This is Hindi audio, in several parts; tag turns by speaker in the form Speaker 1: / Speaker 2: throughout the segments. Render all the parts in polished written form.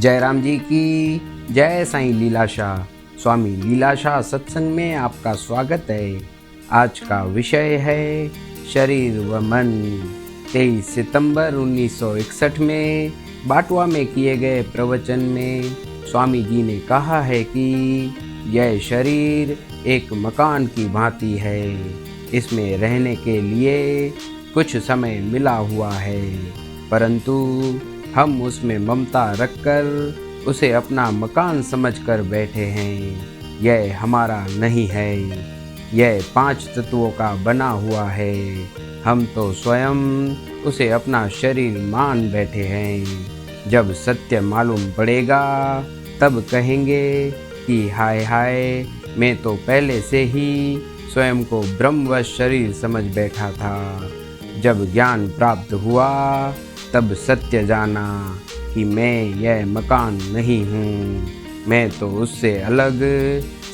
Speaker 1: जयराम जी की जय। साईं लीलाशाह स्वामी लीलाशाह सत्संग में आपका स्वागत है। आज का विषय है शरीर व मन। 23 सितंबर 1961 में बाटवा में किए गए प्रवचन में स्वामी जी ने कहा है कि यह शरीर एक मकान की भांति है। इसमें रहने के लिए कुछ समय मिला हुआ है, परंतु हम उसमें ममता रखकर उसे अपना मकान समझकर बैठे हैं। यह हमारा नहीं है। यह 5 तत्वों का बना हुआ है। हम तो स्वयं उसे अपना शरीर मान बैठे हैं। जब सत्य मालूम पड़ेगा तब कहेंगे कि हाय हाय, मैं तो पहले से ही स्वयं को ब्रह्मवश शरीर समझ बैठा था। जब ज्ञान प्राप्त हुआ तब सत्य जाना कि मैं यह मकान नहीं हूँ। मैं तो उससे अलग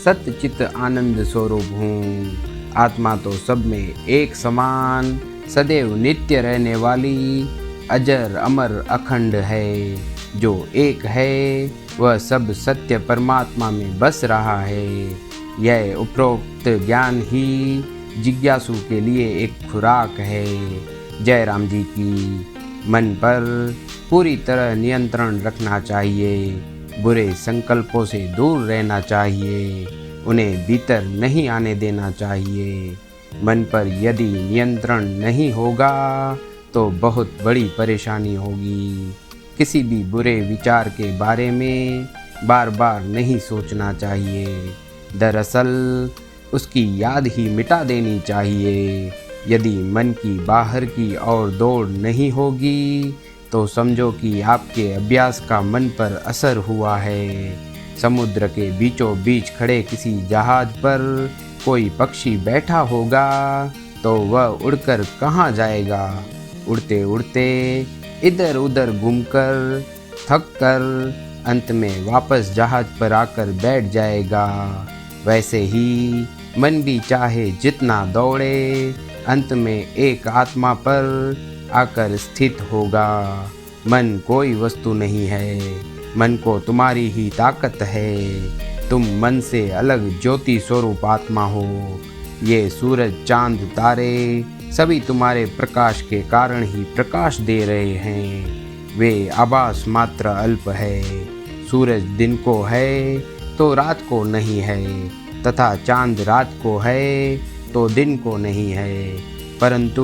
Speaker 1: सत्चित आनंद स्वरूप हूँ। आत्मा तो सब में एक समान सदैव नित्य रहने वाली अजर अमर अखंड है। जो एक है वह सब सत्य परमात्मा में बस रहा है। यह उपरोक्त ज्ञान ही जिज्ञासु के लिए एक खुराक है। जयराम जी की। मन पर पूरी तरह नियंत्रण रखना चाहिए। बुरे संकल्पों से दूर रहना चाहिए। उन्हें भीतर नहीं आने देना चाहिए। मन पर यदि नियंत्रण नहीं होगा तो बहुत बड़ी परेशानी होगी। किसी भी बुरे विचार के बारे में बार बार नहीं सोचना चाहिए। दरअसल उसकी याद ही मिटा देनी चाहिए। यदि मन की बाहर की ओर दौड़ नहीं होगी तो समझो कि आपके अभ्यास का मन पर असर हुआ है। समुद्र के बीचों बीच खड़े किसी जहाज पर कोई पक्षी बैठा होगा तो वह उड़कर कहाँ जाएगा? उड़ते उड़ते इधर उधर घूमकर थक कर अंत में वापस जहाज पर आकर बैठ जाएगा। वैसे ही मन भी चाहे जितना दौड़े, अंत में एक आत्मा पर आकर स्थित होगा। मन कोई वस्तु नहीं है। मन को तुम्हारी ही ताकत है। तुम मन से अलग ज्योति स्वरूप आत्मा हो। ये सूरज, चांद, तारे सभी तुम्हारे प्रकाश के कारण ही प्रकाश दे रहे हैं। वे आभास मात्र अल्प है। सूरज दिन को है तो रात को नहीं है, तथा चांद रात को है तो दिन को नहीं है। परंतु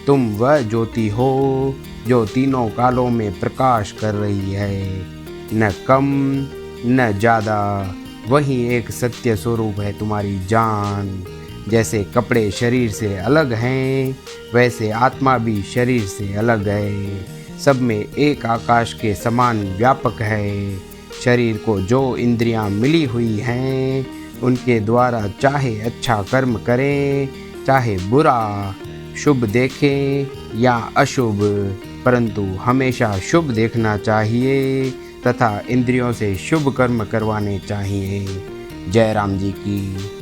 Speaker 1: तुम वह ज्योति हो जो तीनों कालों में प्रकाश कर रही है। न कम न ज़्यादा। वही एक सत्य स्वरूप है तुम्हारी जान। जैसे कपड़े शरीर से अलग हैं, वैसे आत्मा भी शरीर से अलग है। सब में एक आकाश के समान व्यापक है। शरीर को जो इंद्रियां मिली हुई हैं, उनके द्वारा चाहे अच्छा कर्म करें चाहे बुरा, शुभ देखें या अशुभ, परंतु हमेशा शुभ देखना चाहिए तथा इंद्रियों से शुभ कर्म करवाने चाहिए। जयराम जी की।